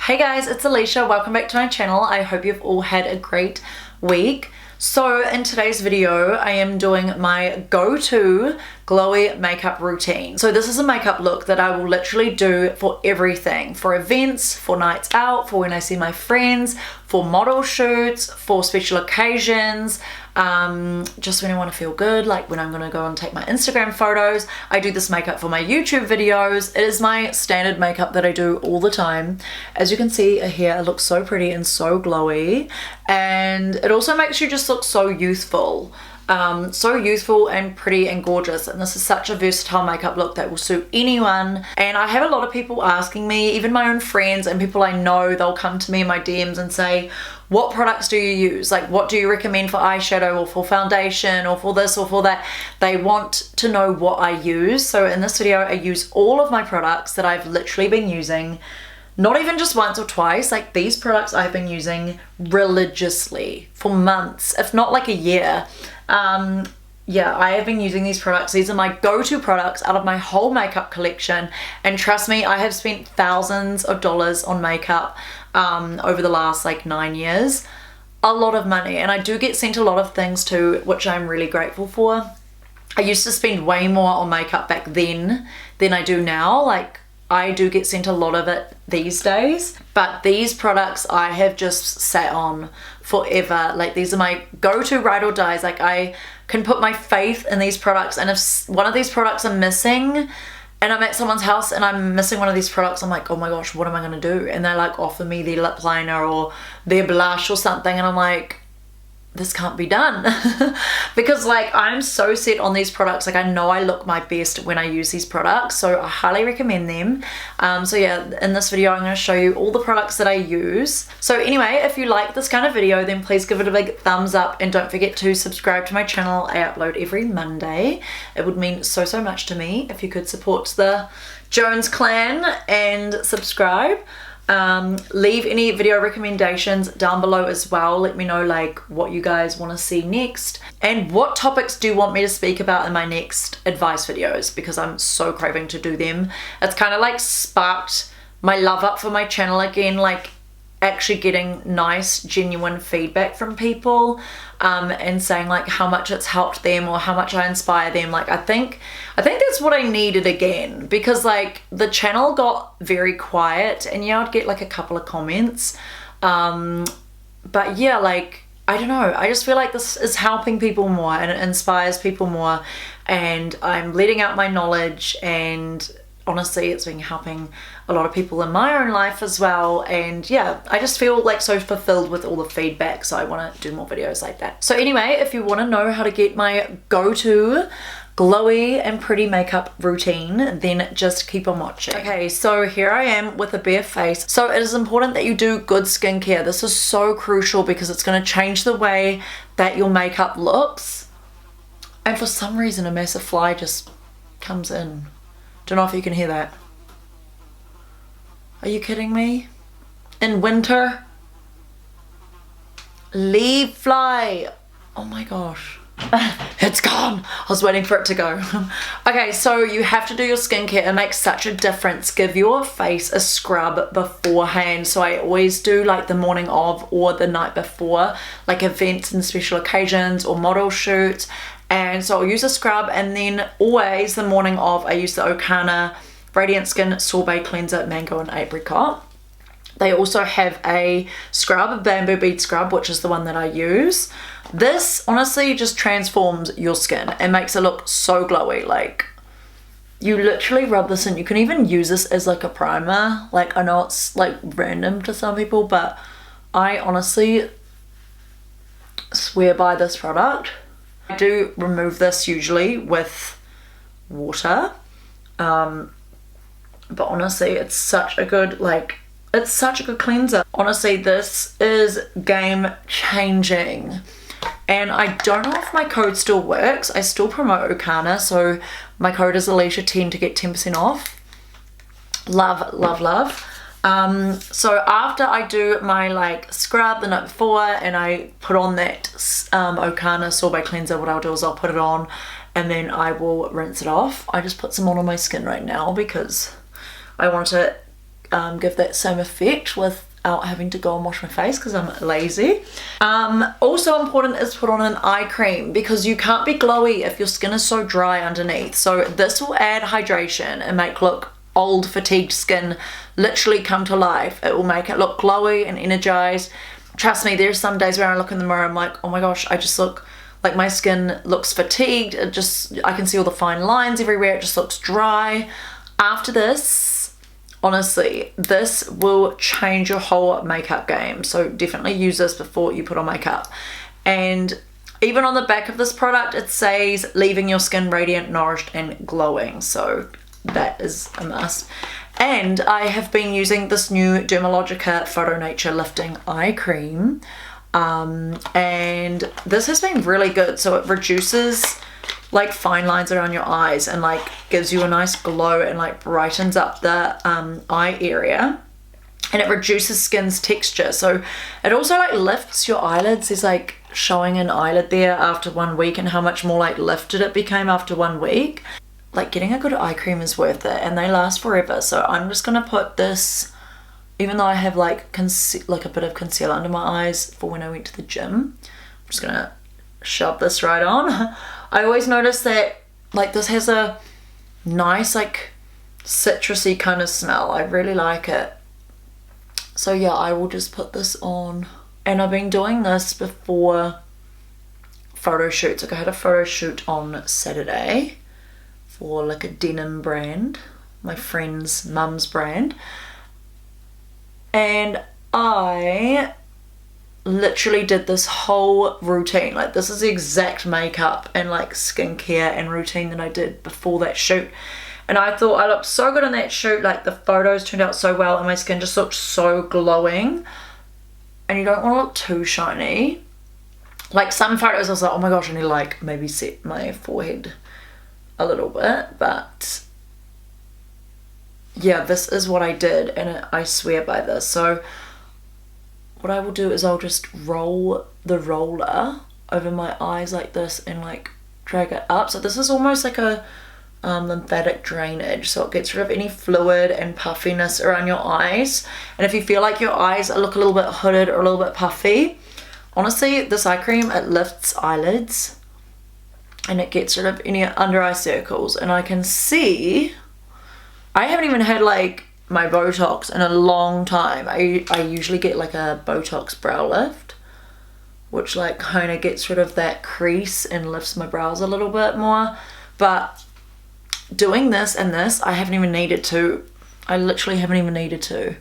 Hey guys, it's Alicia. Welcome back to my channel. I hope you've all had a great week. So in today's video, I am doing my go-to glowy makeup routine. So this is a makeup look that I will literally do for everything. For events, for nights out, for when I see my friends, for model shoots, for special occasions, just when I want to feel good, like when I'm going to go and take my Instagram photos. I do this makeup for my YouTube videos. It is my standard makeup that I do all the time. As you can see here, it looks so pretty and so glowy, and it also makes you just look so youthful. So youthful and pretty and gorgeous, and this is such a versatile makeup look that will suit anyone. And I have a lot of people asking me, even my own friends and people I know, they'll come to me in my DMs and say, what products do you use? Like, what do you recommend for eyeshadow or for foundation or for this or for that? They want to know what I use. So in this video, I use all of my products that I've literally been using, not even just once or twice. Like, these products I've been using religiously for months, if not like a year. Yeah, I have been using these products. These are my go-to products out of my whole makeup collection, and trust me, I have spent thousands of dollars on makeup over the last like 9 years. A lot of money, and I do get sent a lot of things too, which I'm really grateful for. I used to spend way more on makeup back then than I do now. Like, I do get sent a lot of it these days, but these products I have just sat on forever. Like, these are my go-to ride or dies. Like, I can put my faith in these products, and if one of these products are missing and I'm at someone's house and I'm missing one of these products, I'm like, oh my gosh, what am I gonna do? And they like offer me their lip liner or their blush or something, and I'm like, this can't be done. Because like, I'm so set on these products. Like, I know I look my best when I use these products, so I highly recommend them. So yeah, in this video I'm going to show you all the products that I use. So anyway, if you like this kind of video, then please give it a big thumbs up, and don't forget to subscribe to my channel. I upload every Monday. It would mean so much to me if you could support the Jones clan and subscribe. Leave any video recommendations down below as well. Let me know like what you guys want to see next, and what topics do you want me to speak about in my next advice videos, because I'm so craving to do them. It's kind of like sparked my love up for my channel again, like actually getting nice genuine feedback from people and saying like how much it's helped them or how much I inspire them. Like, I think that's what I needed again, because like the channel got very quiet, and yeah, I'd get like a couple of comments, but yeah, like, I don't know, I just feel like this is helping people more and it inspires people more, and I'm letting out my knowledge, and honestly it's been helping a lot of people in my own life as well. And yeah, I just feel like so fulfilled with all the feedback, so I want to do more videos like that. So anyway, if you want to know how to get my go-to glowy and pretty makeup routine, then just keep on watching. Okay, so here I am with a bare face. So it is important that you do good skincare. This is so crucial because it's going to change the way that your makeup looks. And for some reason a massive fly just comes in. Don't know if you can hear that. Are you kidding me? In winter? Leave fly. Oh my gosh. It's gone. I was waiting for it to go. Okay, so you have to do your skincare. It makes such a difference. Give your face a scrub beforehand. So I always do like the morning of or the night before, like events and special occasions or model shoots. And so I'll use a scrub, and then always the morning of I use the Okana Radiant Skin Sorbet Cleanser Mango and Apricot. They also have a scrub, bamboo bead scrub, which is the one that I use. This honestly just transforms your skin and makes it look so glowy. Like, you literally rub this in. You can even use this as like a primer. Like, I know it's like random to some people, but I honestly swear by this product. I do remove this usually with water, but honestly it's such a good, like, it's such a good cleanser. Honestly, this is game changing. And I don't know if my code still works. I still promote Okana, so my code is Alicia10 to get 10% off. Love, love, love. So after I do my like scrub the night before and I put on that Okana sorbet cleanser, what I'll do is I'll put it on and then I will rinse it off. I just put some on my skin right now because I want to give that same effect without having to go and wash my face because I'm lazy. Also important is put on an eye cream because you can't be glowy if your skin is so dry underneath. So this will add hydration and make old fatigued skin literally come to life. It will make it look glowy and energized. Trust me, there's some days where I look in the mirror, I'm like, oh my gosh, I just look like my skin looks fatigued. I can see all the fine lines everywhere. It just looks dry. After this, honestly, this will change your whole makeup game. So definitely use this before you put on makeup. And even on the back of this product, it says leaving your skin radiant, nourished, and glowing. So that is a must. And I have been using this new Dermalogica Photo Nature Lifting Eye Cream. And this has been really good. So it reduces like fine lines around your eyes and like gives you a nice glow and like brightens up the eye area, and it reduces skin's texture. So it also like lifts your eyelids. There's like showing an eyelid there after 1 week and how much more like lifted it became after 1 week. Like getting a good eye cream is worth it, and they last forever. So I'm just gonna put this, even though I have like a bit of concealer under my eyes for when I went to the gym, I'm just gonna shove this right on. I always notice that like this has a nice like citrusy kind of smell. I really like it. So yeah, I will just put this on. And I've been doing this before photo shoots. Like I had a photo shoot on Saturday for like a denim brand, my friend's mum's brand. And I literally did this whole routine. Like this is the exact makeup and like skincare and routine that I did before that shoot. And I thought I looked so good in that shoot. Like the photos turned out so well and my skin just looked so glowing. And you don't want to look too shiny. Like some photos I was like, oh my gosh, I need to like maybe set my forehead a little bit. But yeah, this is what I did, and I swear by this. So what I will do is I'll just roll the roller over my eyes like this and like drag it up. So this is almost like a lymphatic drainage, so it gets rid of any fluid and puffiness around your eyes. And if you feel like your eyes look a little bit hooded or a little bit puffy, honestly, this eye cream, it lifts eyelids and it gets rid of any under eye circles. And I can see I haven't even had like my Botox in a long time. I usually get like a Botox brow lift, which like kind of gets rid of that crease and lifts my brows a little bit more. But doing this and this, I haven't even needed to. I literally haven't even needed to.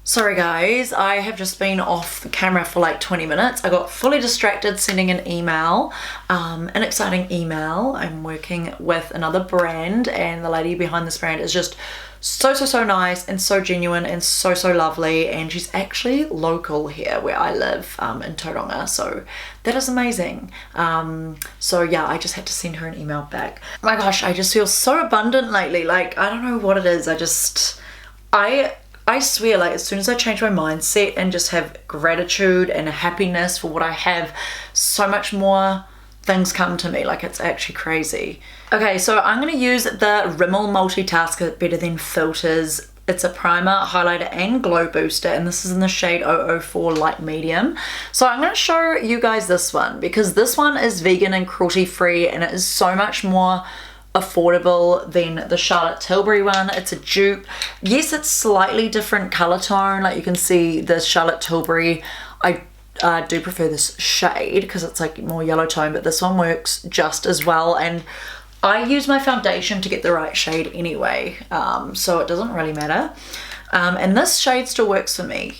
Sorry guys, I have just been off the camera for like 20 minutes. I got fully distracted sending an email, an exciting email. I'm working with another brand, and the lady behind this brand is just so nice and so genuine and so lovely, and she's actually local here where I live in Tauranga, so that is amazing. So yeah, I just had to send her an email back. Oh my gosh, I just feel so abundant lately. Like I don't know what it is. I swear, like as soon as I change my mindset and just have gratitude and happiness for what I have, so much more things come to me. Like it's actually crazy. Okay, so I'm going to use the Rimmel Multitasker Better Than Filters. It's a primer, highlighter, and glow booster, and this is in the shade 004 Light Medium. So I'm going to show you guys this one because this one is vegan and cruelty free, and it is so much more affordable than the Charlotte Tilbury one. It's a dupe. Yes, it's slightly different color tone. Like you can see the Charlotte Tilbury, I do prefer this shade because it's like more yellow tone, but this one works just as well. And I use my foundation to get the right shade anyway, so it doesn't really matter. And this shade still works for me.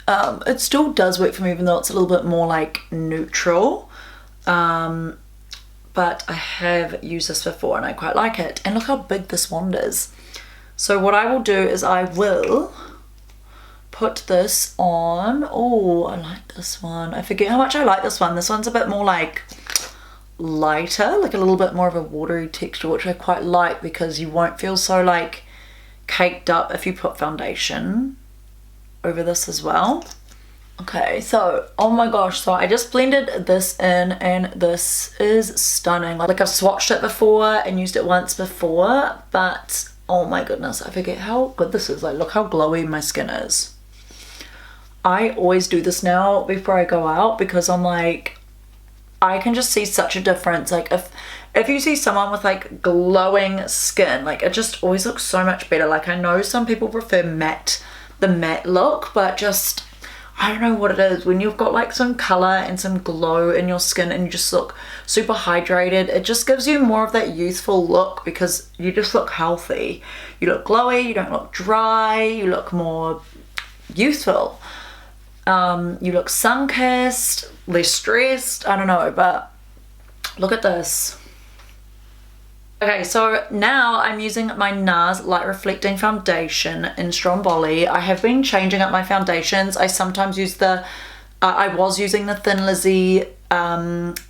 It still does work for me, even though it's a little bit more like neutral. But I have used this before and I quite like it. And look how big this wand is. So what I will do is I will put this on. Oh, I like this one. I forget how much I like this one. This one's a bit more like lighter, like a little bit more of a watery texture, which I quite like because you won't feel so like caked up if you put foundation over this as well. Okay, so oh my gosh, so I just blended this in and this is stunning. Like I've swatched it before and used it once before, but Oh my goodness, I forget how good this is. Like, look how glowy my skin is. I always do this now before I go out because I'm like, I can just see such a difference. Like if you see someone with like glowing skin, like it just always looks so much better. Like I know some people prefer the matte look, but just, I don't know what it is. When you've got like some color and some glow in your skin and you just look super hydrated, it just gives you more of that youthful look because you just look healthy. You look glowy, you don't look dry, you look more youthful. You look sun-kissed, less stressed, I don't know, but look at this. Okay, so now I'm using my Nars Light Reflecting Foundation in Stromboli. I have been changing up my foundations. I sometimes use I was using the Thin Lizzy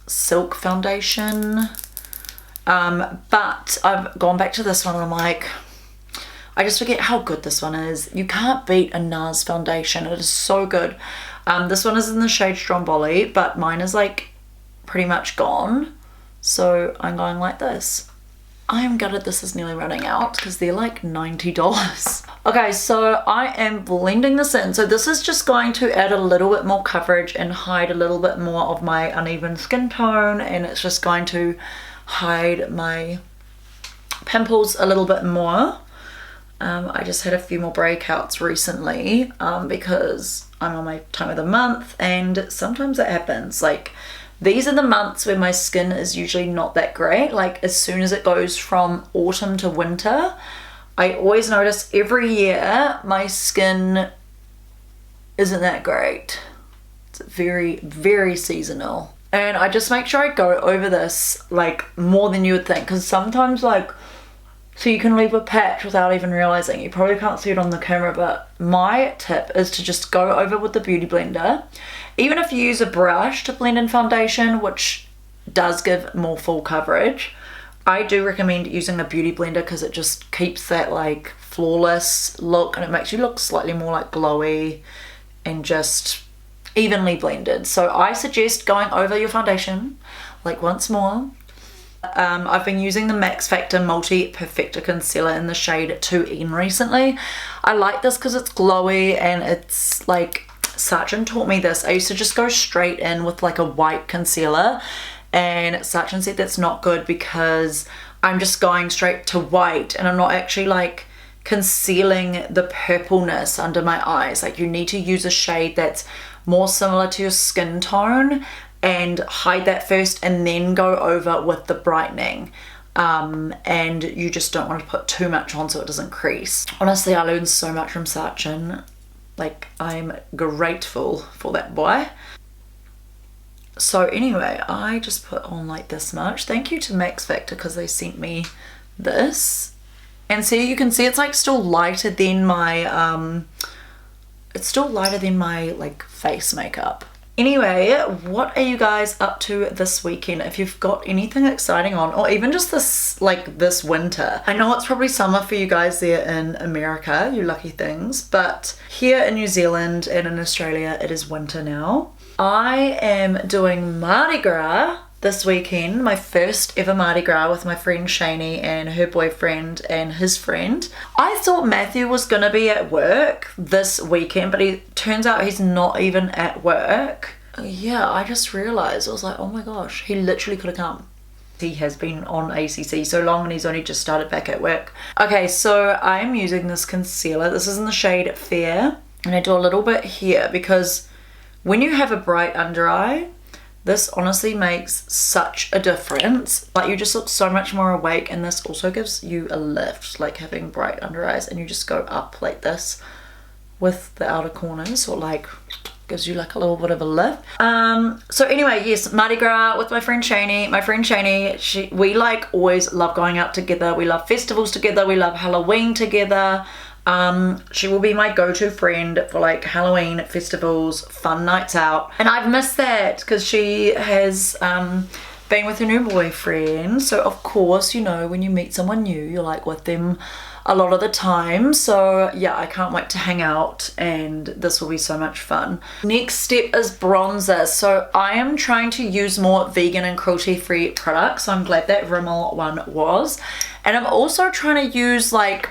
Silk Foundation, but I've gone back to this one and I'm like, I just forget how good this one is. You can't beat a Nars foundation. It is so good. This one is in the shade Stromboli, but mine is like pretty much gone. So I'm going like this. I am gutted this is nearly running out because they're like $90. Okay, so I am blending this in. So this is just going to add a little bit more coverage and hide a little bit more of my uneven skin tone, and it's just going to hide my pimples a little bit more. I just had a few more breakouts recently because I'm on my time of the month, and sometimes it happens. Like, these are the months where my skin is usually not that great. Like, as soon as it goes from autumn to winter, I always notice every year my skin isn't that great. It's very, very seasonal. And I just make sure I go over this like more than you would think, because sometimes like, so you can leave a patch without even realizing. You probably can't see it on the camera, but my tip is to just go over with the beauty blender. Even if you use a brush to blend in foundation, which does give more full coverage, I do recommend using a beauty blender because it just keeps that like flawless look, and it makes you look slightly more like glowy and just evenly blended. So I suggest going over your foundation like once more. I've been using the Max Factor Multi Perfector Concealer in the shade 2N recently. I like this because it's glowy and it's like, Sachin taught me this. I used to just go straight in with like a white concealer, and Sachin said that's not good because I'm just going straight to white and I'm not actually like concealing the purpleness under my eyes. Like, you need to use a shade that's more similar to your skin tone and hide that first and then go over with the brightening. And you just don't want to put too much on so it doesn't crease. Honestly, I learned so much from Sachin. Like, I'm grateful for that boy. So anyway, I just put on like this much. Thank you to Max Factor because they sent me this. And see, you can see it's like still lighter than my like face makeup. Anyway, what are you guys up to this weekend? If you've got anything exciting on, or even just this winter. I know it's probably summer for you guys there in America, you lucky things, but here in New Zealand and in Australia, it is winter now. I am doing Mardi Gras this weekend, my first ever Mardi Gras with my friend Shani and her boyfriend and his friend. I thought Matthew was gonna be at work this weekend, but it turns out he's not even at work. Yeah, I just realized, I was like, oh my gosh, he literally could have come. He has been on ACC so long and he's only just started back at work. Okay, so I'm using this concealer. This is in the shade Fair, and I do a little bit here because when you have a bright under eye, this honestly makes such a difference. Like, you just look so much more awake, and this also gives you a lift, like having bright under eyes, and you just go up like this with the outer corners, or like gives you like a little bit of a lift. So anyway, yes, Mardi Gras with my friend Shani. My friend Shani, we like always love going out together. We love festivals together. We love Halloween together. She will be my go-to friend for like Halloween festivals, fun nights out, and I've missed that because she has been with her new boyfriend. So of course, you know, when you meet someone new, you're like with them a lot of the time. So yeah, I can't wait to hang out, and this will be so much fun. Next step is bronzer. So I am trying to use more vegan and cruelty-free products. So I'm glad that Rimmel one was. And I'm also trying to use like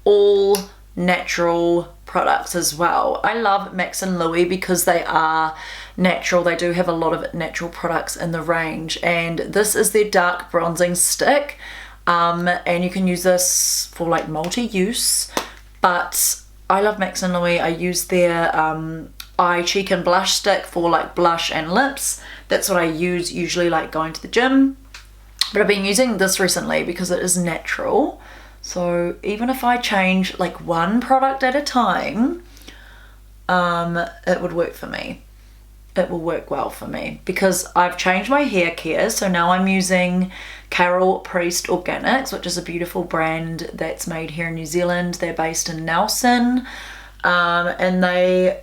all natural products as well. I love Max and Louie because they are natural. They do have a lot of natural products in the range, and this is their dark bronzing stick, and you can use this for like multi-use, but I love Max and Louie. I use their eye, cheek and blush stick for like blush and lips. That's what I use usually like going to the gym, but I've been using this recently because it is natural. So even if I change like one product at a time, it would work for me. It will work well for me because I've changed my hair care. So now I'm using Carol Priest Organics, which is a beautiful brand that's made here in New Zealand. They're based in Nelson, and they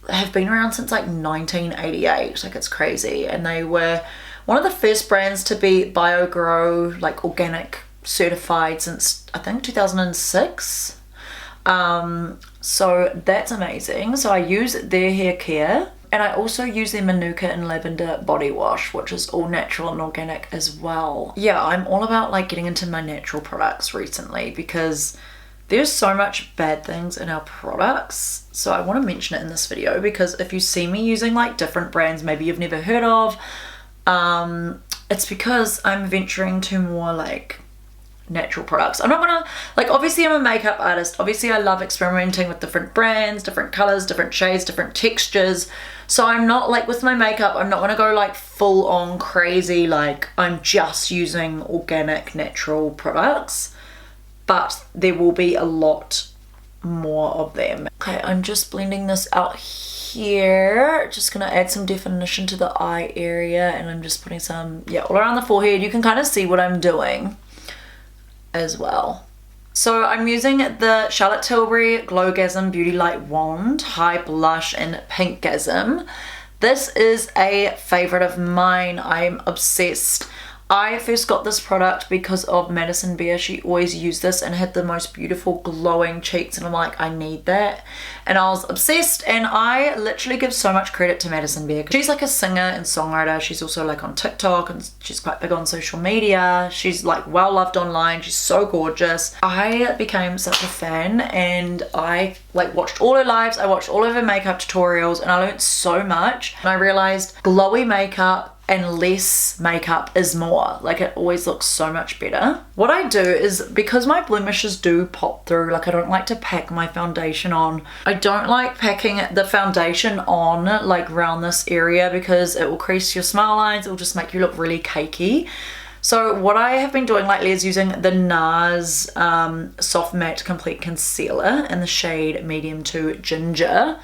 have been around since like 1988. Like, it's crazy. And they were one of the first brands to be BioGrow, like organic certified, since I think 2006. So that's amazing. So I use their hair care, and I also use their Manuka and Lavender body wash, which is all natural and organic as well. Yeah, I'm all about like getting into my natural products recently because there's so much bad things in our products. So I want to mention it in this video because if you see me using like different brands maybe you've never heard of, it's because I'm venturing to more like natural products. I'm not gonna, like, obviously I'm a makeup artist, obviously I love experimenting with different brands, different colors, different shades, different textures. So I'm not like, with my makeup I'm not gonna go like full on crazy, like I'm just using organic natural products, but there will be a lot more of them. Okay, I'm just blending this out here, just gonna add some definition to the eye area, and I'm just putting some, yeah, all around the forehead. You can kind of see what I'm doing as well. So I'm using the Charlotte Tilbury Glowgasm Beauty Light Wand High Blush in Pinkgasm. This is a favorite of mine. I'm obsessed. I first got this product because of Madison Beer. She always used this and had the most beautiful glowing cheeks, and I'm like, I need that. And I was obsessed, and I literally give so much credit to Madison Beer. She's like a singer and songwriter. She's also like on TikTok, and she's quite big on social media. She's like well loved online. She's so gorgeous. I became such a fan, and I like watched all her lives. I watched all of her makeup tutorials, and I learned so much. And I realized glowy makeup and less makeup is more. Like, it always looks so much better. What I do is, because my blemishes do pop through, like I don't like to pack my foundation on. I don't like packing the foundation on like around this area because it will crease your smile lines. It will just make you look really cakey. So what I have been doing lately is using the Nars Soft Matte Complete Concealer in the shade Medium to Ginger.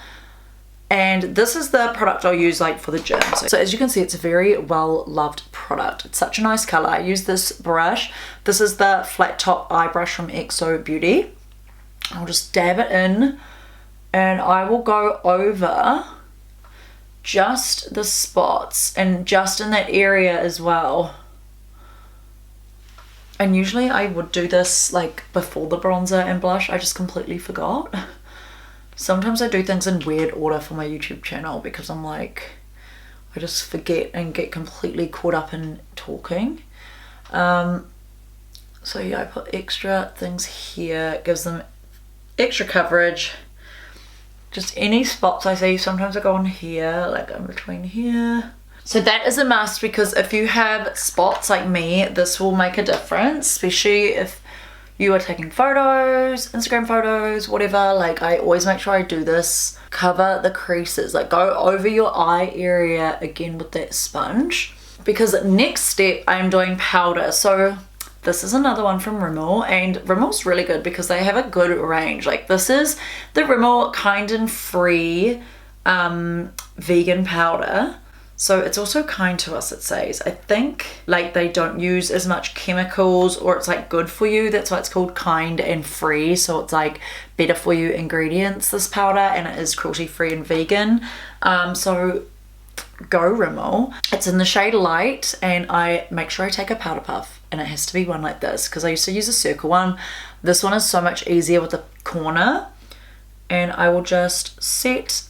And this is the product I'll use like for the gym. So as you can see, it's a very well loved product. It's such a nice color. I use this brush. This is the flat top eye brush from XO Beauty. I'll just dab it in, and I will go over just the spots and just in that area as well. And usually I would do this like before the bronzer and blush. I just completely forgot. Sometimes I do things in weird order for my YouTube channel because I'm like, I just forget and get completely caught up in talking. So yeah, I put extra things here. It gives them extra coverage. Just any spots I see, sometimes I go on here, like in between here. So that is a must, because if you have spots like me, this will make a difference, especially if you are taking photos, Instagram photos, whatever. Like, I always make sure I do this. Cover the creases, like go over your eye area again with that sponge. Because next step, I am doing powder. So this is another one from Rimmel, and Rimmel's really good because they have a good range. Like, this is the Rimmel Kind and Free vegan powder. So it's also kind to us, it says. I think like they don't use as much chemicals, or it's like good for you. That's why it's called Kind and Free. So it's like better for you ingredients, this powder, and it is cruelty free and vegan. So go Rimmel. It's in the shade Light, and I make sure I take a powder puff, and it has to be one like this because I used to use a circle one. This one is so much easier with the corner, and I will just set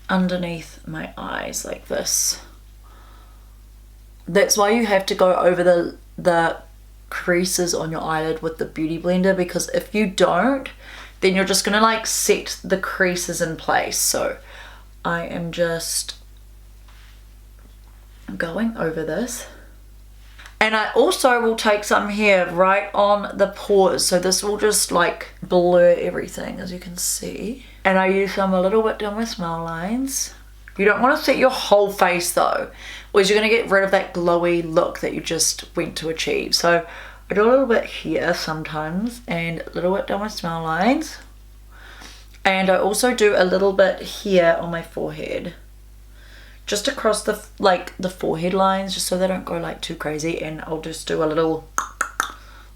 underneath my eyes like this. That's why you have to go over the creases on your eyelid with the Beauty Blender, because if you don't, then you're just gonna like set the creases in place. So I am just going over this. And I also will take some here right on the pores, so this will just like blur everything, as you can see. And I use some a little bit down my smile lines. You don't want to set your whole face though, or you're going to get rid of that glowy look that you just went to achieve. So I do a little bit here sometimes, and a little bit down my smile lines. And I also do a little bit here on my forehead, just across the the forehead lines, just so they don't go like too crazy. And I'll just do a little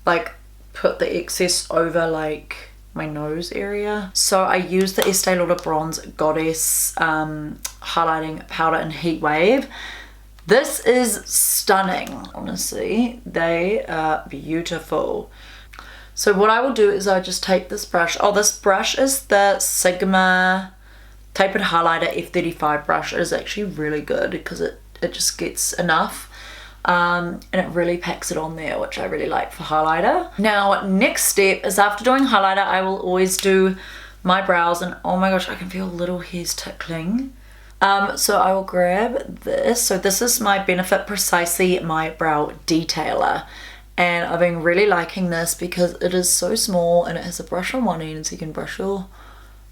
like put the excess over like my nose area. So I use the Estée Lauder Bronze Goddess highlighting powder in Heat Wave. This is stunning, honestly. They are beautiful. So what I will do is I just take this brush. Oh, this brush is the Sigma Tapered Highlighter F35 brush. It is actually really good because it just gets enough. And it really packs it on there, which I really like for highlighter. Now, next step is after doing highlighter, I will always do my brows. And oh my gosh, I can feel little hairs tickling. So I will grab this. So this is my Benefit Precisely My Brow Detailer. And I've been really liking this because it is so small and it has a brush on one end, so you can brush your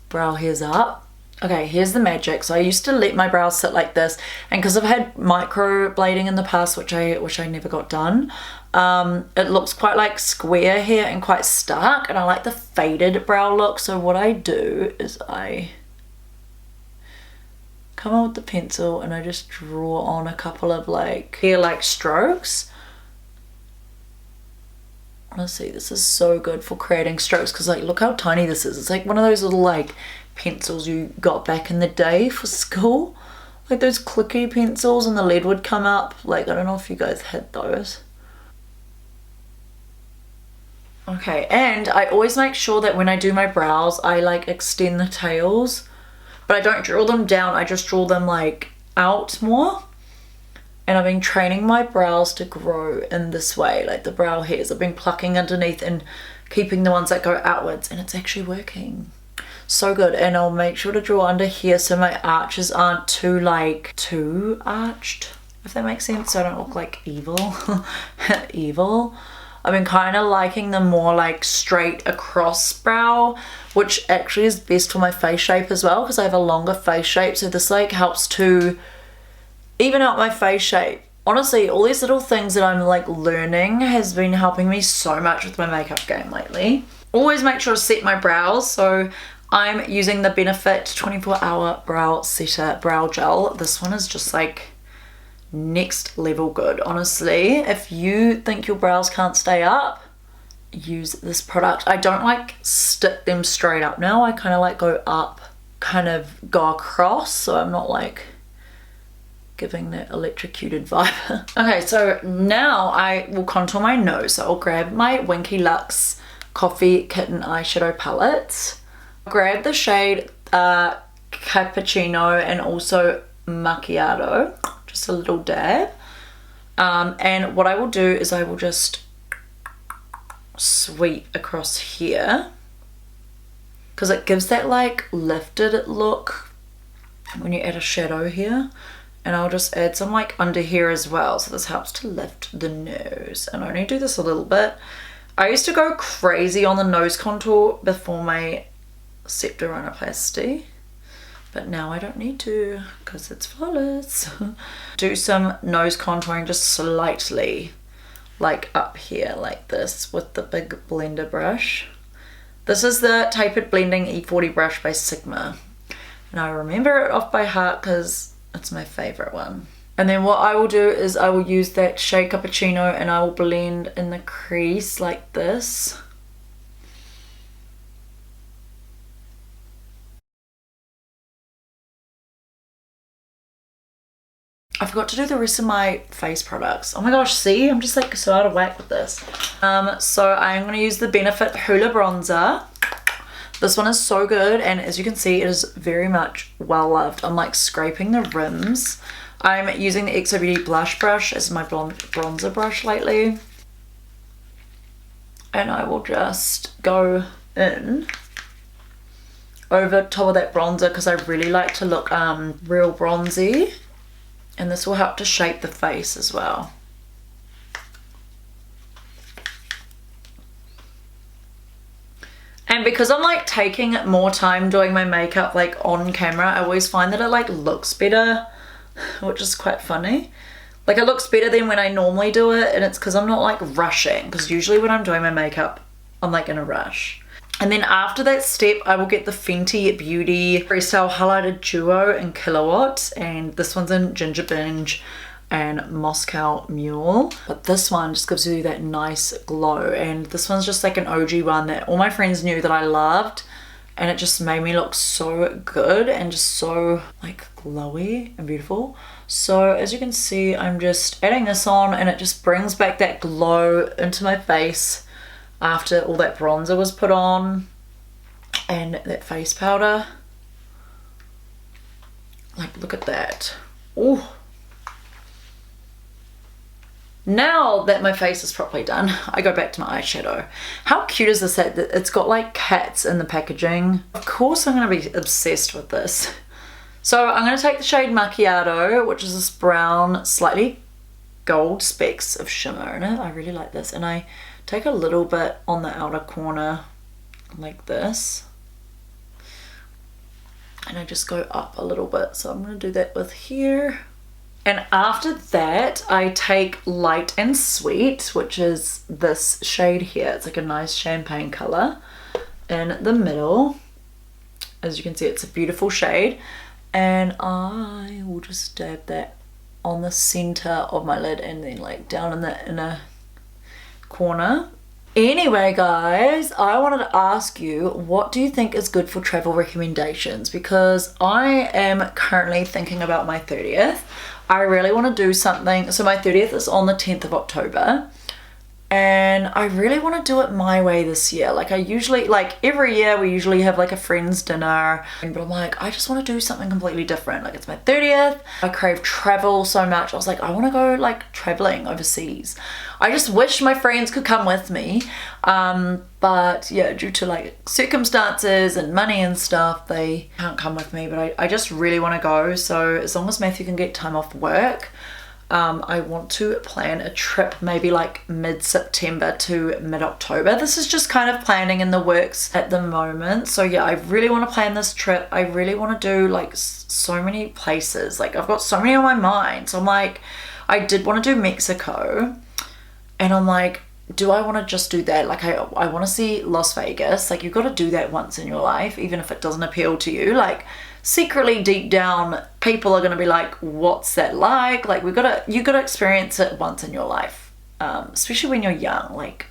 brow hairs up. Okay, here's the magic. So I used to let my brows sit like this, and because I've had microblading in the past, which I never got done, it looks quite like square here and quite stark, and I like the faded brow look. So what I do is I come on with the pencil and I just draw on a couple of like hair-like strokes. Honestly, this is so good for creating strokes, because like look how tiny this is. It's like one of those little like pencils you got back in the day for school, like those clicky pencils and the lead would come up. Like I don't know if you guys had those. Okay, and I always make sure that when I do my brows I like extend the tails, but I don't draw them down, I just draw them like out more. And I've been training my brows to grow in this way, like the brow hairs. I've been plucking underneath and keeping the ones that go outwards, and it's actually working so good. And I'll make sure to draw under here so my arches aren't too arched, if that makes sense, so I don't look like evil. Evil. I've been kind of liking the more like straight across brow, which actually is best for my face shape as well, because I have a longer face shape. So this like helps to even out my face shape. Honestly, all these little things that I'm like learning has been helping me so much with my makeup game lately. Always make sure to set my brows. So I'm using the Benefit 24-hour brow setter brow gel. This one is just like next level good, honestly. If you think your brows can't stay up, use this product. I don't like stick them straight up now. I kind of like go up, kind of go across, so I'm not like giving that electrocuted vibe. Okay, so now I will contour my nose. So I'll grab my Winky Lux Coffee Kitten eyeshadow palette. Grab the shade Cappuccino and also Macchiato, just a little dab. And what I will do is I will just sweep across here, because it gives that like lifted look when you add a shadow here. And I'll just add some like under here as well, so this helps to lift the nose. And I only do this a little bit. I used to go crazy on the nose contour before my septorinoplasty, but now I don't need to because it's flawless. Do some nose contouring just slightly, like up here like this with the big blender brush. This is the Tapered Blending E40 brush by Sigma, and I remember it off by heart because it's my favorite one. And then what I will do is I will use that shade Cappuccino and I will blend in the crease like this. I forgot to do the rest of my face products. Oh my gosh, see? I'm just like so out of whack with this. So I'm going to use the Benefit Hoola Bronzer. This one is so good, and as you can see, it is very much well loved. I'm like scraping the rims. I'm using the XO Beauty blush brush as my bronzer brush lately. and I will just go in over top of that bronzer because I really like to look real bronzy, and this will help to shape the face as well. And because I'm like taking more time doing my makeup like on camera, I always find that it like looks better, which is quite funny. Like it looks better than when I normally do it, and it's because I'm not like rushing, because usually when I'm doing my makeup I'm like in a rush. And then after that step I will get the Fenty Beauty Freestyle Highlighter Duo in Kilowatt, and this one's in Ginger Binge and Moscow Mule, but this one just gives you that nice glow, and this one's just like an OG one that all my friends knew that I loved, and it just made me look so good and just so like glowy and beautiful. So as you can see, I'm just adding this on, and it just brings back that glow into my face after all that bronzer was put on and that face powder. Like, look at that. Oh, now that my face is properly done, I go back to my eyeshadow. How cute is this that it's got like cats in the packaging? Of course I'm going to be obsessed with this. So I'm going to take the shade Macchiato, which is this brown, slightly gold specks of shimmer in it. I really like this. And I take a little bit on the outer corner like this. And I just go up a little bit. So I'm going to do that with here. And after that, I take Light and Sweet, which is this shade here. It's like a nice champagne color in the middle. As you can see, it's a beautiful shade. And I will just dab that on the center of my lid and then like down in the inner corner. Anyway, guys, I wanted to ask you, what do you think is good for travel recommendations? Because I am currently thinking about my 30th. I really want to do something. So my 30th is on the 10th of October. And I really want to do it my way this year. Like I usually, like every year we usually have like a friend's dinner. But I'm like, I just want to do something completely different. Like it's my 30th. I crave travel so much. I was like, I want to go like traveling overseas. I just wish my friends could come with me. But yeah, due to like circumstances and money and stuff, they can't come with me. But I just really want to go. So as long as Matthew can get time off work, I want to plan a trip maybe like mid-September to mid-October. This is just kind of planning in the works at the moment. So yeah, I really want to plan this trip. I really want to do like so many places. Like I've got so many on my mind. So I'm like, I did want to do Mexico, and I'm like, do I want to just do that? Like I want to see Las Vegas. Like you've got to do that once in your life, even if it doesn't appeal to you. Like secretly deep down, people are going to be like, what's that like? Like you got to experience it once in your life, especially when you're young. Like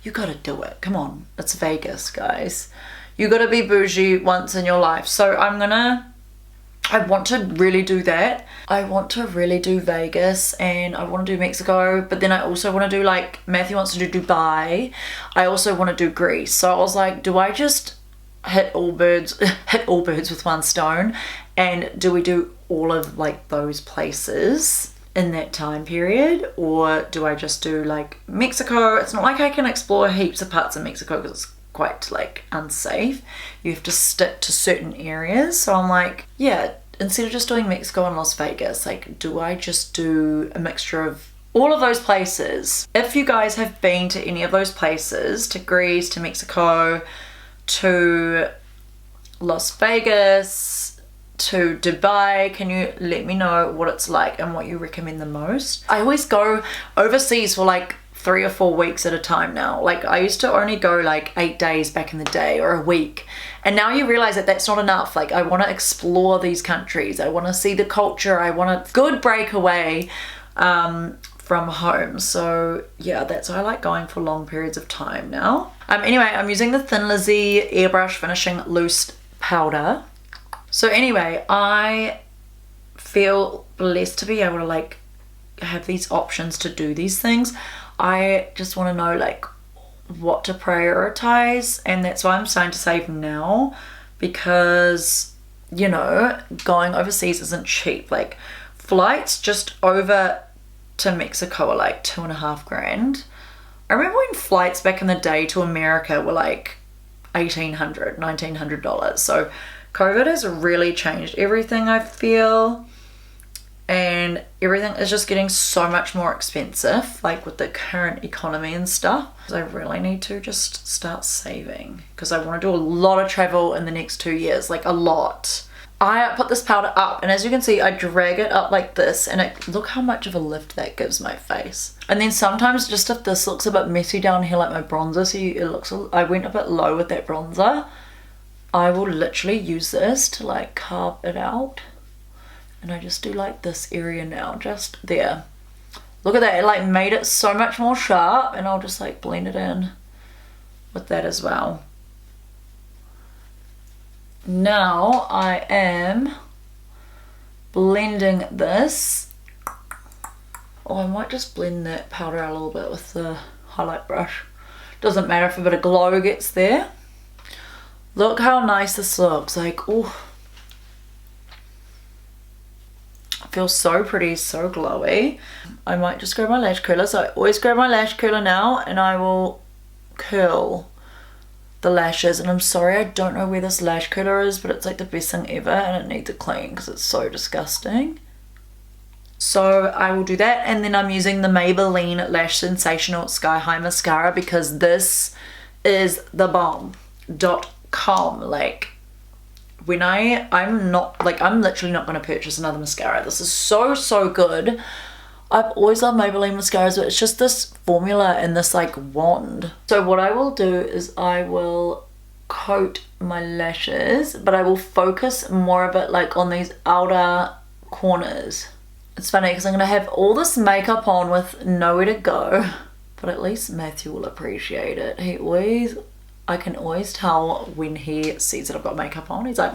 you got to do it. Come on, it's Vegas, guys. You got to be bougie once in your life. So I want to really do that. I want to really do Vegas, and I want to do Mexico, but then I also want to do like, Matthew wants to do Dubai. I also want to do Greece. So I was like, do I just hit all birds with one stone, and do we do all of like those places in that time period, or do I just do like Mexico? It's not like I can explore heaps of parts of Mexico because it's quite like unsafe. You have to stick to certain areas. So I'm like, yeah, instead of just doing Mexico and Las Vegas, like do I just do a mixture of all of those places? If you guys have been to any of those places, to Greece, to Mexico, to Las Vegas, to Dubai, can you let me know what it's like and what you recommend the most? I always go overseas for like 3 or 4 weeks at a time now. Like I used to only go like 8 days back in the day, or a week, and now you realize that that's not enough. Like I want to explore these countries, I want to see the culture, I want a good break away from home. So yeah, that's why I like going for long periods of time now. Anyway, I'm using the Thin Lizzy Airbrush Finishing Loose Powder. So anyway, I feel blessed to be able to like have these options to do these things. I just want to know like what to prioritize, and that's why I'm starting to save now, because you know, going overseas isn't cheap. Like flights just over to Mexico are like $2,500. I remember when flights back in the day to America were like $1,800, $1,900. So COVID has really changed everything, I feel. And everything is just getting so much more expensive, like with the current economy and stuff. So I really need to just start saving because I want to do a lot of travel in the next 2 years, like a lot. I put this powder up, and as you can see, I drag it up like this, and look how much of a lift that gives my face. And then sometimes just if this looks a bit messy down here, like my bronzer, see it looks, I went a bit low with that bronzer. I will literally use this to like carve it out. And I just do like this area now, just there. Look at that, it like made it so much more sharp, and I'll just like blend it in with that as well. Now I am blending this. Oh, I might just blend that powder out a little bit with the highlight brush. Doesn't matter if a bit of glow gets there. Look how nice this looks, like, oh. Feels so pretty, so glowy. I might just grab my lash curler. So I always grab my lash curler now, and I will curl the lashes. And I'm sorry I don't know where this lash curler is, but it's like the best thing ever, and it needs a clean because it's so disgusting. So I will do that, and then I'm using the Maybelline Lash Sensational Sky High Mascara because this is the bomb.com. Like, when I'm literally not going to purchase another mascara. This is so good. I've always loved Maybelline mascaras, but it's just this formula and this like wand. So what I will do is I will coat my lashes, but I will focus more of it like on these outer corners. It's funny because I'm going to have all this makeup on with nowhere to go, but at least Matthew will appreciate it. I can always tell when he sees that I've got makeup on. He's like,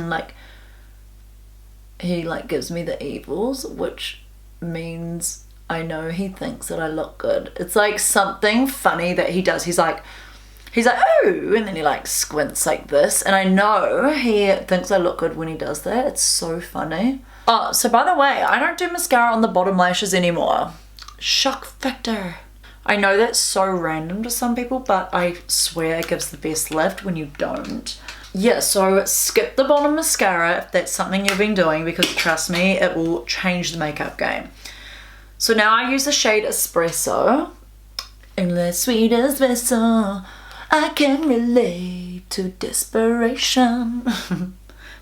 like, he like gives me the evils, which means I know he thinks that I look good. It's like something funny that he does. He's like, oh, and then he like squints like this, and I know he thinks I look good when he does that. It's so funny. Oh, so by the way, I don't do mascara on the bottom lashes anymore. Shock factor. I know that's so random to some people, but I swear it gives the best lift when you don't. Yeah, so skip the bottom mascara if that's something you've been doing, because trust me, it will change the makeup game. So now I use the shade Espresso. In the sweetest vessel, I can relate to desperation.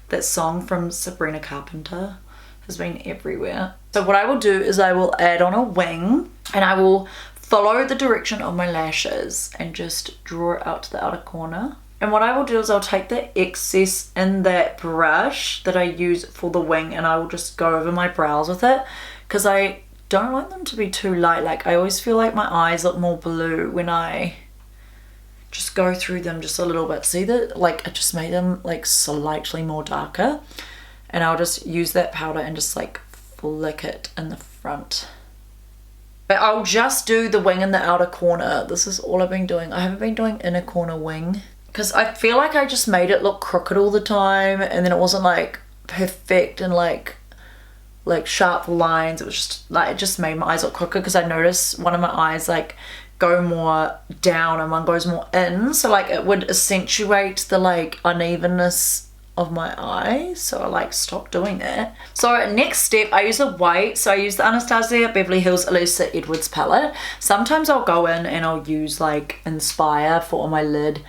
That song from Sabrina Carpenter has been everywhere. So what I will do is I will add on a wing, and I will follow the direction of my lashes and just draw it out to the outer corner. And what I will do is I'll take the excess in that brush that I use for the wing, and I will just go over my brows with it, because I don't like them to be too light. Like, I always feel like my eyes look more blue when I just go through them just a little bit. See that? Like, I just made them like slightly more darker, and I'll just use that powder and just like flick it in the front. But I'll just do the wing in the outer corner. This is all I've been doing. I haven't been doing inner corner wing because I feel like I just made it look crooked all the time, and then it wasn't like perfect and like sharp lines. It was just like, it just made my eyes look crooked because I noticed one of my eyes like go more down and one goes more in, so like it would accentuate the like unevenness of my eye, so I like stopped doing that. So next step, I use a white. So I use the Anastasia Beverly Hills Elisa Edwards palette. Sometimes I'll go in and I'll use like Inspire for on my lid,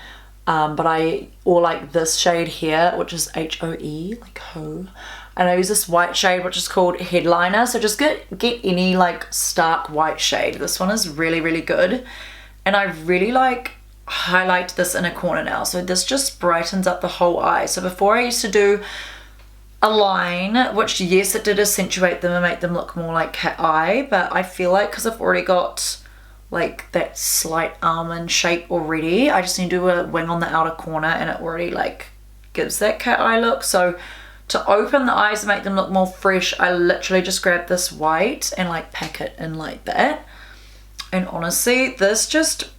or like this shade here, which is H-O-E, like ho. And I use this white shade which is called Headliner. So just get any like stark white shade. This one is really good, and I really like highlight this inner corner now. So this just brightens up the whole eye. So before I used to do a line, which yes, it did accentuate them and make them look more like cat eye, but I feel like because I've already got like that slight almond shape already, I just need to do a wing on the outer corner, and it already like gives that cat eye look. So to open the eyes and make them look more fresh, I literally just grab this white and like pack it in like that, and honestly this just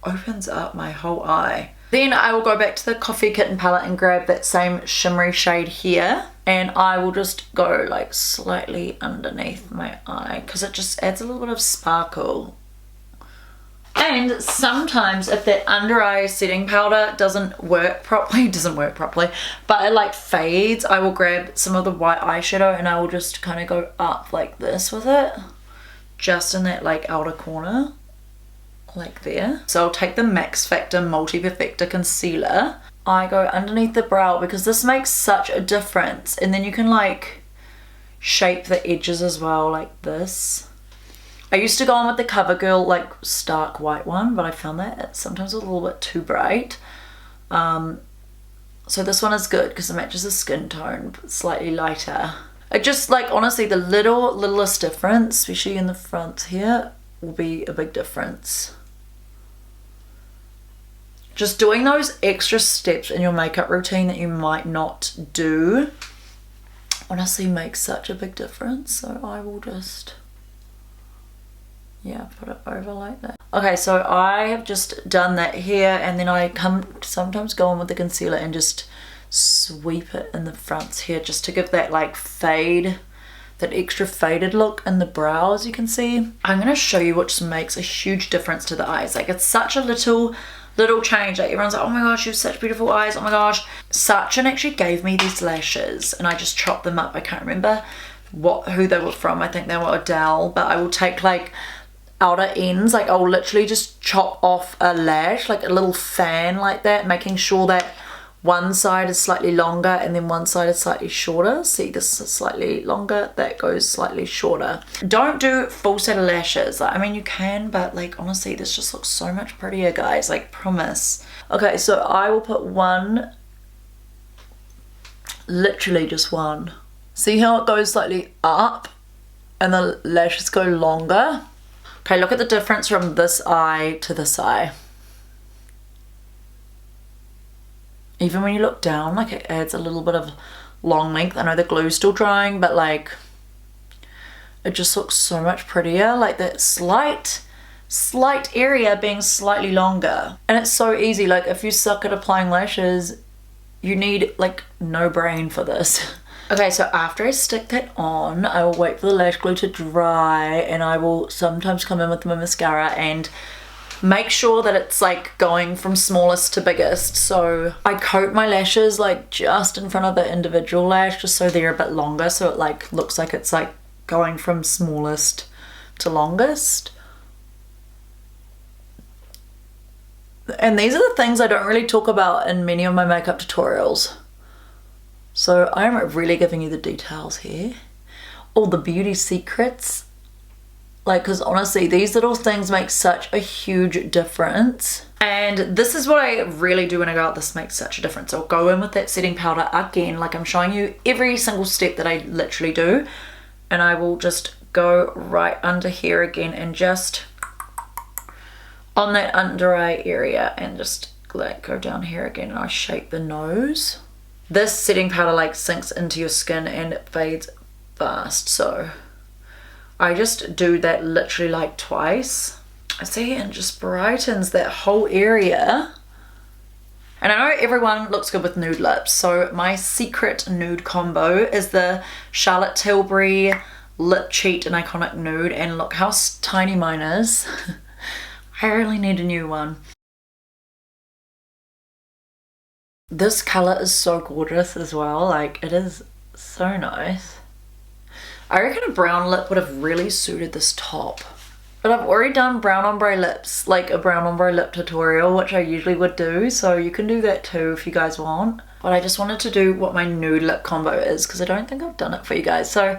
opens up my whole eye. Then I will go back to the Coffee Kitten palette and grab that same shimmery shade here, and I will just go like slightly underneath my eye because it just adds a little bit of sparkle. And sometimes if that under eye setting powder doesn't work properly, but it like fades, I will grab some of the white eyeshadow and I will just kind of go up like this with it, just in that like outer corner, like there. So I'll take the Max Factor Multi Perfector Concealer. I go underneath the brow because this makes such a difference, and then you can like shape the edges as well, like this. I used to go on with the Covergirl like stark white one, but I found that it's sometimes a little bit too bright. So this one is good because it matches the skin tone, but slightly lighter. It just like, honestly, the littlest difference, especially in the front here, will be a big difference. Just doing those extra steps in your makeup routine that you might not do honestly makes such a big difference. So I will just, yeah, put it over like that. Okay, so I have just done that here, and then I sometimes go on with the concealer and just sweep it in the fronts here, just to give that like fade, that extra faded look in the brow, as you can see. I'm gonna show you which makes a huge difference to the eyes. Like, it's such a little change. Like, everyone's like, oh my gosh, you have such beautiful eyes, oh my gosh. Sachin actually gave me these lashes and I just chopped them up. I can't remember who they were from. I think they were Adele, but I will take like outer ends, like I'll literally just chop off a lash, like a little fan like that, making sure that one side is slightly longer and then one side is slightly shorter. See, this is slightly longer, that goes slightly shorter. Don't do full set of lashes. Like, I mean, you can, but like, honestly, this just looks so much prettier, guys, like, promise. Okay, so I will put one, literally just one. See how it goes slightly up and the lashes go longer? Okay, look at the difference from this eye to this eye. Even when you look down, like, it adds a little bit of long length. I know the glue's still drying, but like, it just looks so much prettier. Like, that slight area being slightly longer. And it's so easy. Like, if you suck at applying lashes, you need like no brain for this. Okay, so after I stick that on, I will wait for the lash glue to dry, and I will sometimes come in with my mascara and make sure that it's like going from smallest to biggest. So I coat my lashes like just in front of the individual lash, just so they're a bit longer, so it like looks like it's like going from smallest to longest. And these are the things I don't really talk about in many of my makeup tutorials. So I'm really giving you the details here. All the beauty secrets. Like, because honestly, these little things make such a huge difference. And this is what I really do when I go out. This makes such a difference. I'll go in with that setting powder again. Like, I'm showing you every single step that I literally do. And I will just go right under here again and just on that under eye area, and just like go down here again, and I shape the nose. This setting powder like sinks into your skin and it fades fast, so I just do that literally like twice. I see, and just brightens that whole area. And I know everyone looks good with nude lips, so my secret nude combo is the Charlotte Tilbury Lip Cheat and Iconic Nude, and look how tiny mine is. I really need a new one. This color is so gorgeous as well, like, it is so nice. I reckon a brown lip would have really suited this top. But I've already done brown ombre lips, like a brown ombre lip tutorial, which I usually would do, so you can do that too if you guys want. But I just wanted to do what my nude lip combo is, because I don't think I've done it for you guys. So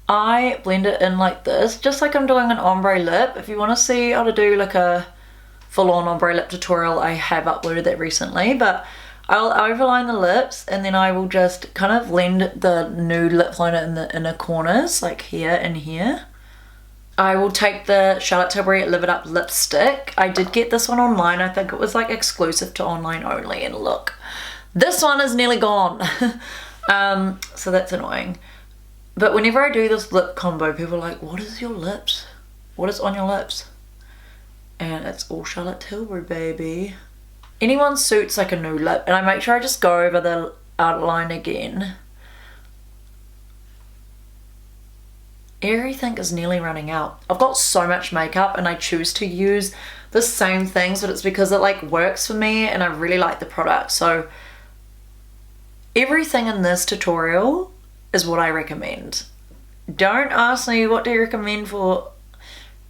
I blend it in like this, just like I'm doing an ombre lip. If you want to see how to do like a full-on ombre lip tutorial, I have uploaded that recently, but I'll overline the lips, and then I will just kind of blend the nude lip liner in the inner corners, like here and here. I will take the Charlotte Tilbury Live It Up lipstick. I did get this one online. I think it was like exclusive to online only, and look, this one is nearly gone. So that's annoying. But whenever I do this lip combo, people are like, what is your lips? What is on your lips? And it's all Charlotte Tilbury, baby. Anyone suits like a nude lip, and I make sure I just go over the outline again. Everything is nearly running out. I've got so much makeup, and I choose to use the same things, but it's because it like works for me and I really like the product. So everything in this tutorial is what I recommend. Don't ask me what do you recommend for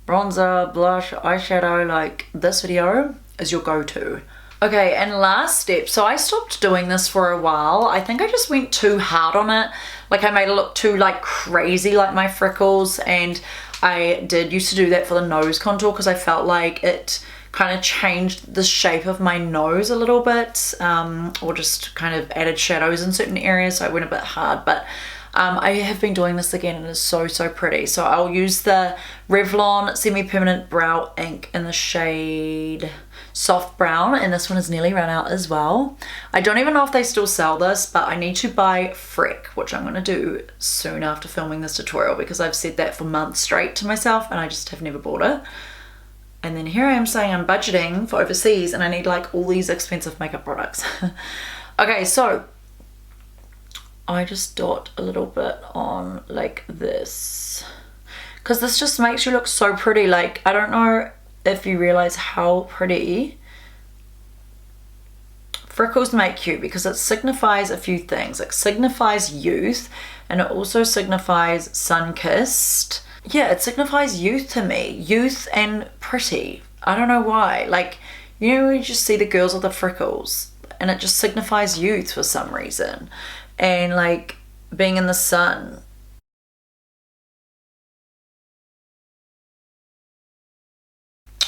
bronzer, blush, eyeshadow. Like, this video is your go-to. Okay, and last step. So I stopped doing this for a while. I think I just went too hard on it. Like, I made it look too like crazy, like my freckles, and I used to do that for the nose contour because I felt like it kind of changed the shape of my nose a little bit, or just kind of added shadows in certain areas, so I went a bit hard. But I have been doing this again and it's so pretty. So I'll use the Revlon Semi-Permanent Brow Ink in the shade Soft Brown, and this one is nearly run out as well. I don't even know if they still sell this, but I need to buy Freck, which I'm going to do soon after filming this tutorial, because I've said that for months straight to myself and I just have never bought it. And then here I am saying I'm budgeting for overseas and I need like all these expensive makeup products. Okay, so I just dot a little bit on like this, because this just makes you look so pretty. Like, I don't know if you realize how pretty freckles make you, because it signifies a few things. It signifies youth, and it also signifies sun-kissed. Yeah, it signifies youth to me. Youth and pretty. I don't know why. Like, you know, you just see the girls with the freckles and it just signifies youth for some reason. And like being in the sun.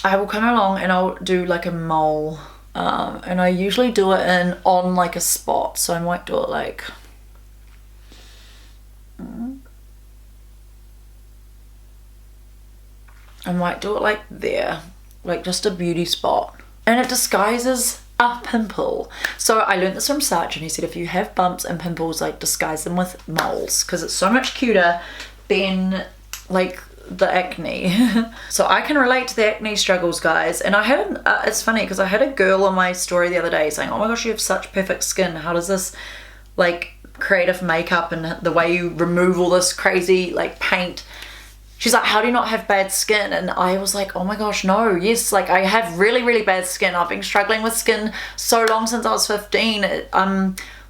I will come along and I'll do like a mole, and I usually do it on like a spot, so I might do it like there, like just a beauty spot, and it disguises a pimple. So I learned this from Sarge, and he said if you have bumps and pimples, like disguise them with moles, because it's so much cuter than like the acne. So I can relate to the acne struggles, guys. And I had it's funny because I had a girl on my story the other day saying, oh my gosh, you have such perfect skin, how does this like creative makeup and the way you remove all this crazy like paint, she's like, how do you not have bad skin? And I was like, oh my gosh, no, yes, like I have really bad skin. I've been struggling with skin so long, since I was 15.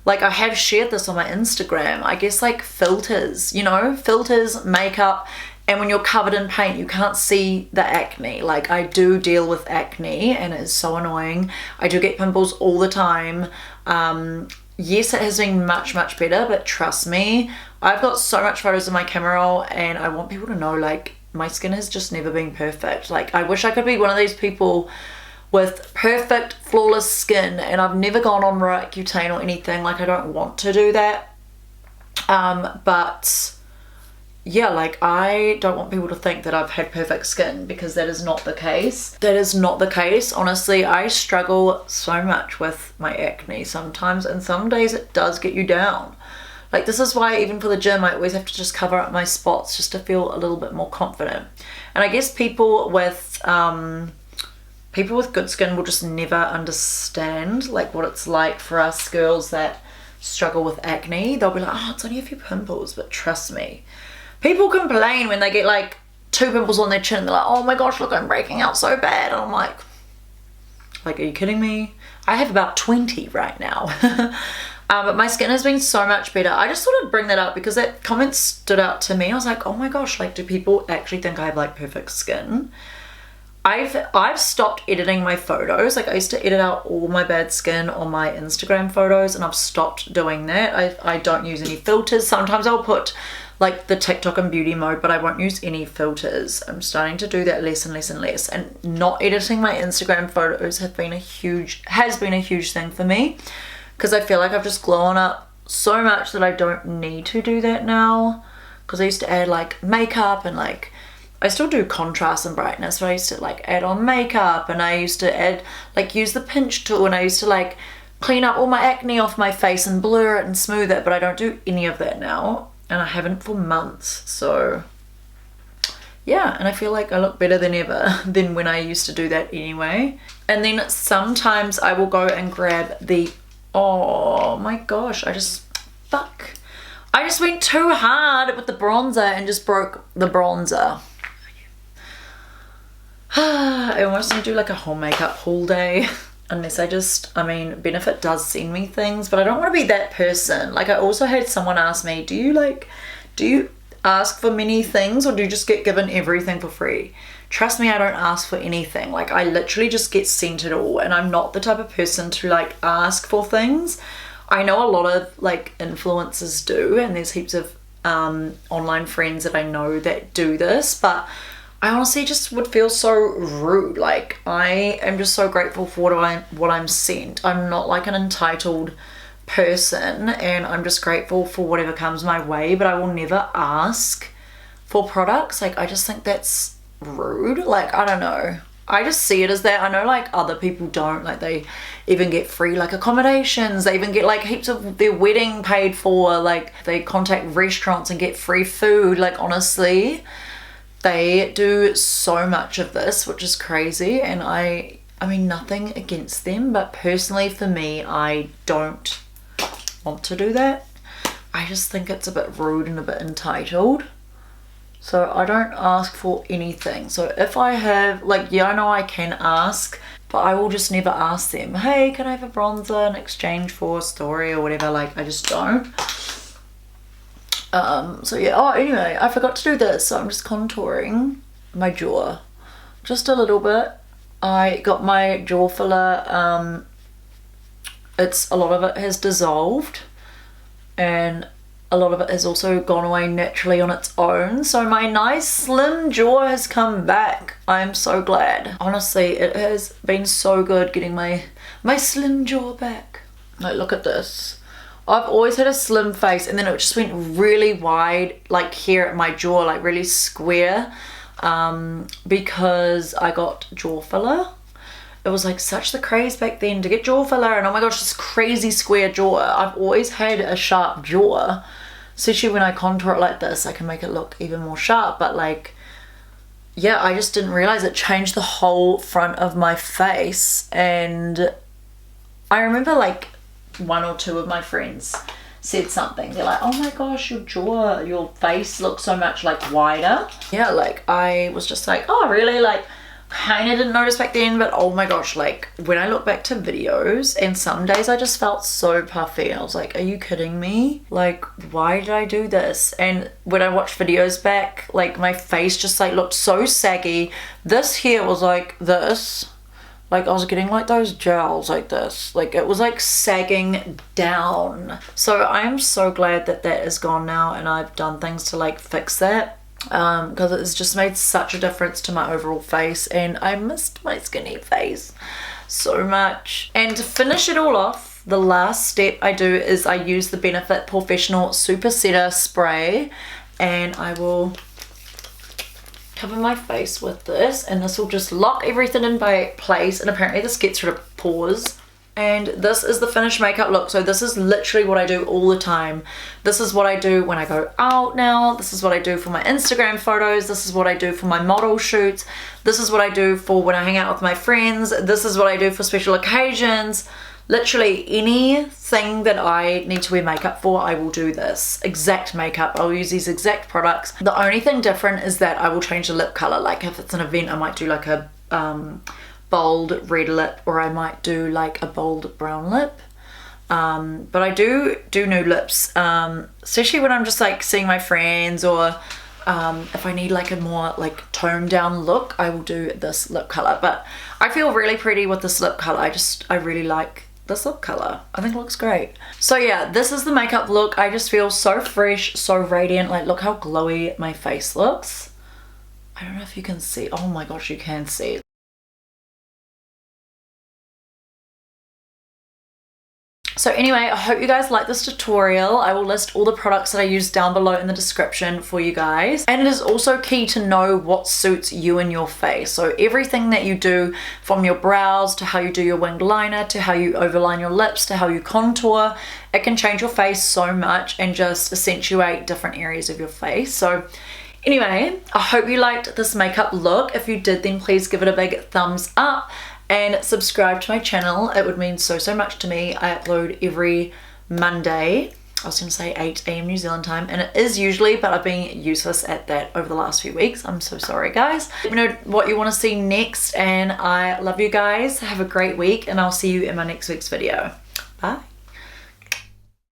Like I have shared this on my Instagram. I guess like filters, you know, filters, makeup, and when you're covered in paint, you can't see the acne. Like I do deal with acne and it's so annoying. I do get pimples all the time. Yes, it has been much better, but trust me, I've got so much photos in my camera roll, and I want people to know like my skin has just never been perfect. Like I wish I could be one of these people with perfect flawless skin, and I've never gone on Roaccutane or anything. Like I don't want to do that, but yeah, like I don't want people to think that I've had perfect skin, because that is not the case. That is not the case. Honestly, I struggle so much with my acne sometimes, and some days it does get you down. Like this is why even for the gym, I always have to just cover up my spots just to feel a little bit more confident. And I guess people with good skin will just never understand like what it's like for us girls that struggle with acne. They'll be like, oh, it's only a few pimples, but trust me. People complain when they get like 2 pimples on their chin. They're like, oh my gosh, look, I'm breaking out so bad. And I'm like, are you kidding me? I have about 20 right now. But my skin has been so much better. I just thought I'd bring that up because that comment stood out to me. I was like, oh my gosh, like do people actually think I have like perfect skin? I've stopped editing my photos. Like I used to edit out all my bad skin on my Instagram photos, and I've stopped doing that. I don't use any filters. Sometimes I'll put like the TikTok and beauty mode, but I won't use any filters. I'm starting to do that less and less. And not editing my Instagram photos has been a huge thing for me, because I feel like I've just glown up so much that I don't need to do that now. Because I used to add like makeup, and like I still do contrast and brightness, but I used to like add on makeup, and I used to add like use the pinch tool, and I used to like clean up all my acne off my face and blur it and smooth it, but I don't do any of that now, and I haven't for months. So yeah, and I feel like I look better than ever than when I used to do that anyway. And then sometimes I will go and grab the, oh my gosh, I just went too hard with the bronzer and just broke the bronzer. I almost need to do like a whole makeup haul day. Unless I mean, Benefit does send me things, but I don't want to be that person. Like, I also had someone ask me, do you ask for many things, or do you just get given everything for free? Trust me, I don't ask for anything. Like, I literally just get sent it all, and I'm not the type of person to like ask for things. I know a lot of like influencers do, and there's heaps of online friends that I know that do this, but I honestly just would feel so rude. Like, I am just so grateful for what I'm sent. I'm not like an entitled person, and I'm just grateful for whatever comes my way, but I will never ask for products. Like, I just think that's rude. Like, I don't know. I just see it as that. I know like other people don't, like they even get free like accommodations, they even get like heaps of their wedding paid for, like they contact restaurants and get free food. Like, honestly, they do so much of this, which is crazy, and I mean, nothing against them, but personally for me, I don't want to do that. I just think it's a bit rude and a bit entitled. So I don't ask for anything. So if I have, like, yeah, I know I can ask, but I will just never ask them, hey, can I have a bronzer in exchange for a story or whatever. Like, I just don't. So yeah, oh, anyway, I forgot to do this, so I'm just contouring my jaw just a little bit. I got my jaw filler, a lot of it has dissolved, and a lot of it has also gone away naturally on its own, so my nice slim jaw has come back. I'm so glad. Honestly, it has been so good getting my slim jaw back. Like, look at this. I've always had a slim face, and then it just went really wide, like here at my jaw, like really square, because I got jaw filler. It was like such the craze back then to get jaw filler, and oh my gosh, this crazy square jaw. I've always had a sharp jaw, especially when I contour it like this, I can make it look even more sharp. But like, yeah, I just didn't realize it changed the whole front of my face. And I remember like one or two of my friends said something, they're like, oh my gosh, your face looks so much like wider. Yeah, like I was just like, oh really, like kind of didn't notice back then, but oh my gosh, like when I look back to videos, and some days I just felt so puffy. I was like, are you kidding me? Like, why did I do this? And when I watched videos back, like my face just like looked so saggy. This here was like this. Like, I was getting like those gels like this. Like, it was like sagging down. So I'm so glad that that is gone now, and I've done things to like fix that. Because it's just made such a difference to my overall face, and I missed my skinny face so much. And to finish it all off, the last step I do is I use the Benefit Professional Super Setter Spray, and I will cover my face with this, and this will just lock everything in place. And apparently this gets rid of pores. And this is the finished makeup look. So this is literally what I do all the time. This is what I do when I go out now. This is what I do for my Instagram photos. This is what I do for my model shoots. This is what I do for when I hang out with my friends. This is what I do for special occasions. Literally anything that I need to wear makeup for, I will do this exact makeup. I'll use these exact products. The only thing different is that I will change the lip color. Like if it's an event, I might do like a bold red lip, or I might do like a bold brown lip. But I do nude lips, especially when I'm just like seeing my friends, or if I need like a more like toned down look, I will do this lip color. But I feel really pretty with this lip color. I really like this lip color. I think it looks great. So yeah, this is the makeup look. I just feel so fresh, so radiant. Like, look how glowy my face looks. I don't know if you can see. Oh my gosh, you can see. So anyway, I hope you guys like this tutorial. I will list all the products that I use down below in the description for you guys. And it is also key to know what suits you and your face. So everything that you do, from your brows to how you do your winged liner, to how you overline your lips, to how you contour, it can change your face so much and just accentuate different areas of your face. So anyway, I hope you liked this makeup look. If you did, then please give it a big thumbs up. And subscribe to my channel. It would mean so much to me. I upload every Monday. I was gonna say 8 a.m. New Zealand time, and it is usually, but I've been useless at that over the last few weeks. I'm so sorry, guys. Let me know what you want to see next, and I love you guys. Have a great week, and I'll see you in my next week's video. Bye.